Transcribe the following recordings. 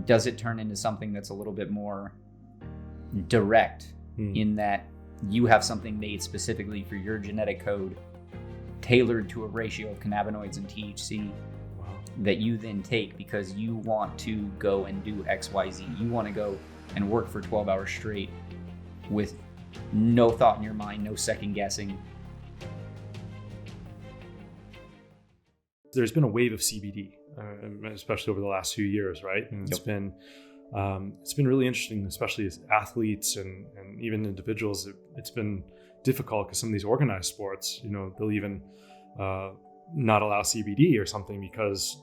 does it turn into something that's a little bit more direct in that you have something made specifically for your genetic code, tailored to a ratio of cannabinoids and THC that you then take because you want to go and do XYZ. You want to go and work for 12 hours straight with no thought in your mind, no second guessing. There's been a wave of CBD, especially over the last few years, right? And it's been really interesting, especially as athletes and even individuals. It's been difficult because some of these organized sports, they'll even not allow CBD or something because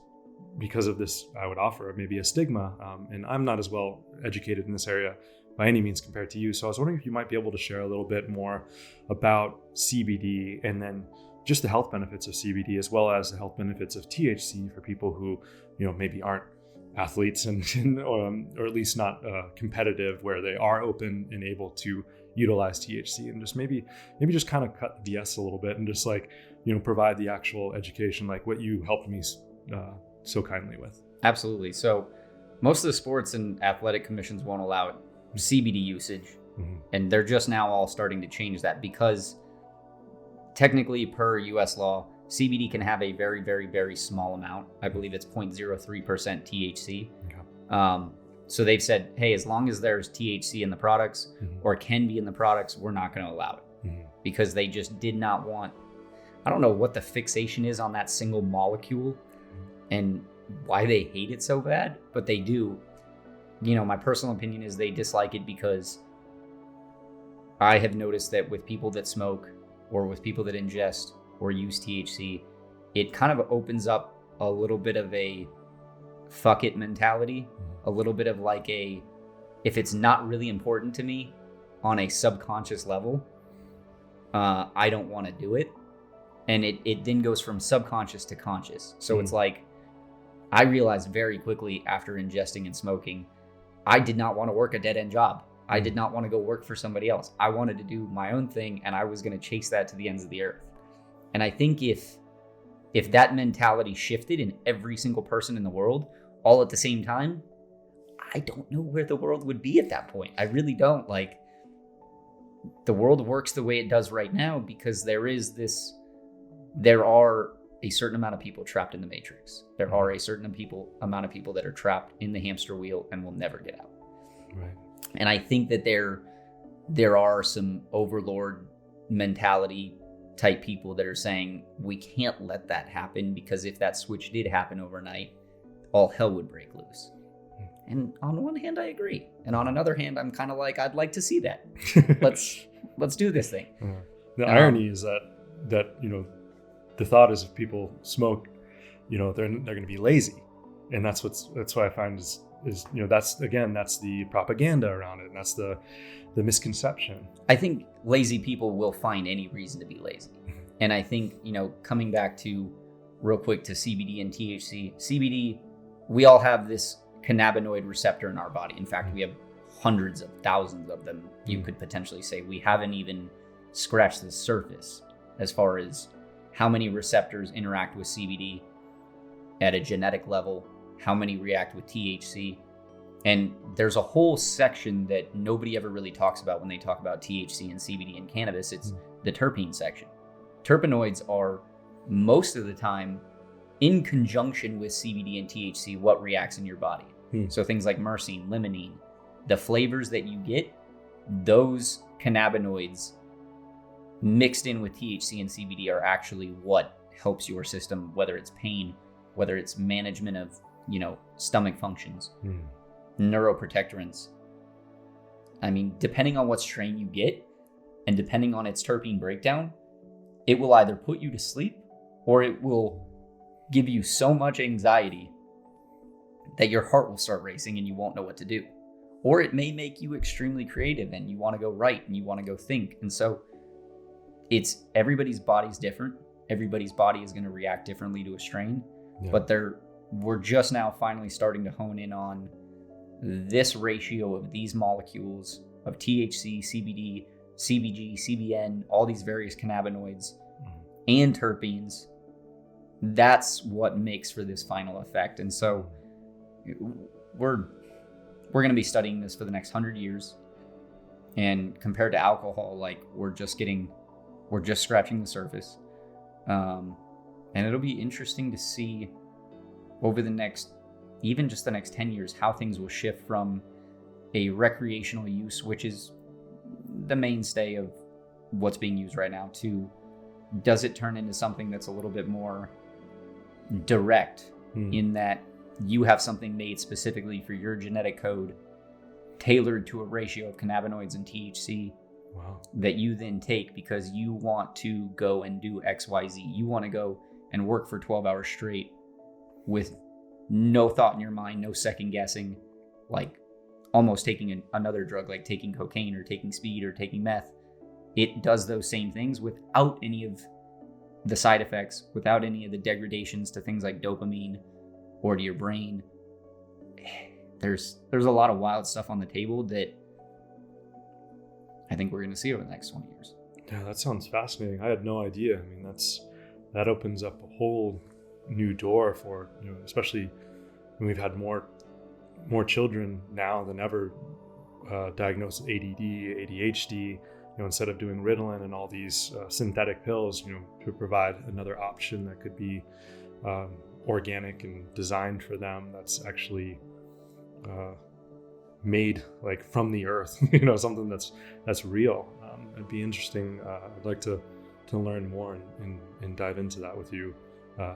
of this, I would offer maybe a stigma. And I'm not as well educated in this area by any means compared to you. So I was wondering if you might be able to share a little bit more about CBD and then just the health benefits of CBD as well as the health benefits of THC for people who, maybe aren't athletes or at least not competitive, where they are open and able to utilize THC, and just maybe just kind of cut the BS a little bit and just provide the actual education like what you helped me so kindly with. Absolutely. So most of the sports and athletic commissions won't allow CBD usage, and they're just now all starting to change that because technically per US law, CBD can have a very, very, very small amount. I believe it's 0.03% THC. Okay. So they've said, hey, as long as there's THC in the products or can be in the products, we're not going to allow it because they just did not want, I don't know what the fixation is on that single molecule and why they hate it so bad, but they do. My personal opinion is they dislike it because I have noticed that with people that smoke or with people that ingest or use THC, it kind of opens up a little bit of a fuck it mentality, a little bit of like if it's not really important to me on a subconscious level, I don't want to do it. And it then goes from subconscious to conscious. So it's like, I realized very quickly after ingesting and smoking, I did not want to work a dead end job. I did not want to go work for somebody else. I wanted to do my own thing, and I was going to chase that to the ends of the earth. And I think if that mentality shifted in every single person in the world, all at the same time, I don't know where the world would be at that point. I really don't. Like, the world works the way it does right now because there are a certain amount of people trapped in the matrix. There are a certain amount of people that are trapped in the hamster wheel and will never get out. Right. And I think that there are some overlord mentality type people that are saying we can't let that happen because if that switch did happen overnight, all hell would break loose. And on one hand, I agree. And on another hand, I'm kind of like, I'd like to see that. Let's do this thing. The irony is that the thought is if people smoke, they're going to be lazy, and that's what I find is that's the propaganda around it, and that's the misconception. I think lazy people will find any reason to be lazy, and I think coming back to real quick to CBD and THC. CBD, we all have this cannabinoid receptor in our body. In fact, we have hundreds of thousands of them. You could potentially say we haven't even scratched the surface as far as how many receptors interact with CBD at a genetic level, how many react with THC. And there's a whole section that nobody ever really talks about when they talk about THC and CBD and cannabis. It's the terpene section. Terpenoids are most of the time in conjunction with CBD and THC, what reacts in your body. So things like myrcene, limonene, the flavors that you get, those cannabinoids mixed in with THC and CBD are actually what helps your system, whether it's pain, whether it's management of, stomach functions, neuroprotectorants. I mean, depending on what strain you get and depending on its terpene breakdown, it will either put you to sleep or it will give you so much anxiety that your heart will start racing and you won't know what to do. Or it may make you extremely creative and you want to go write and you want to go think. And so it's everybody's body's different. Everybody's body is going to react differently to a strain, but we're just now finally starting to hone in on this ratio of these molecules of THC, CBD, CBG, CBN, all these various cannabinoids and terpenes. That's what makes for this final effect. And so we're we're going to be studying this for the next 100 years. And compared to alcohol, like we're just scratching the surface. And it'll be interesting to see over the next 10 years, how things will shift from a recreational use, which is the mainstay of what's being used right now, to does it turn into something that's a little bit more direct in that you have something made specifically for your genetic code, tailored to a ratio of cannabinoids and THC that you then take because you want to go and do XYZ. You want to go and work for 12 hours straight with no thought in your mind, no second guessing, like almost taking another drug, like taking cocaine or taking speed or taking meth. It does those same things without any of the side effects, without any of the degradations to things like dopamine or to your brain. There's a lot of wild stuff on the table that I think we're going to see over the next 20 years. Yeah, that sounds fascinating. I had no idea. I mean, that opens up a whole new door for, especially when we've had more children now than ever diagnosed with ADD, ADHD, instead of doing Ritalin and all these synthetic pills, to provide another option that could be organic and designed for them, that's actually made like from the earth, something that's real. It'd be interesting. I'd like to learn more and dive into that with you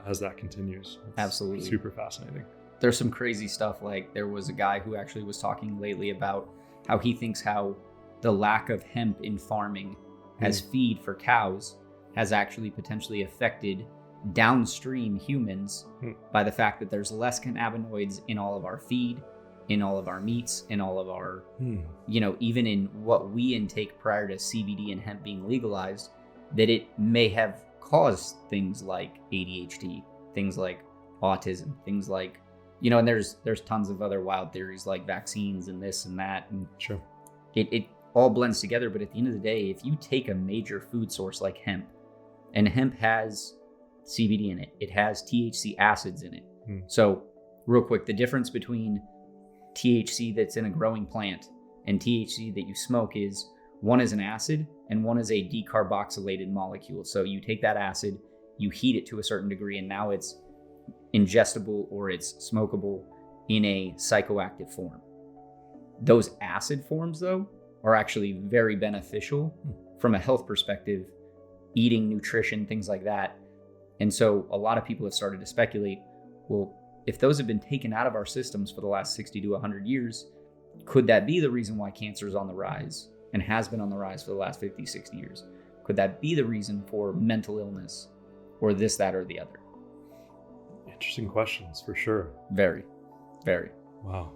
as that continues. It's absolutely super fascinating. There's some crazy stuff. Like there was a guy who actually was talking lately about how he thinks how the lack of hemp in farming as feed for cows has actually potentially affected downstream humans by the fact that there's less cannabinoids in all of our feed, in all of our meats, in all of our, even in what we intake prior to CBD and hemp being legalized, that it may have caused things like ADHD, things like autism, things like, and there's tons of other wild theories like vaccines and this and that. And sure, it all blends together. But at the end of the day, if you take a major food source like hemp, and hemp has CBD in it, it has THC acids in it. So real quick, the difference between THC that's in a growing plant and THC that you smoke is one is an acid and one is a decarboxylated molecule. So you take that acid, you heat it to a certain degree, and now it's ingestible or it's smokable in a psychoactive form. Those acid forms, though, are actually very beneficial from a health perspective, eating, nutrition, things like that. And so a lot of people have started to speculate, well, if those have been taken out of our systems for the last 60 to 100 years, could that be the reason why cancer is on the rise and has been on the rise for the last 50, 60 years? Could that be the reason for mental illness or this, that, or the other? Interesting questions for sure. Very, very. Wow.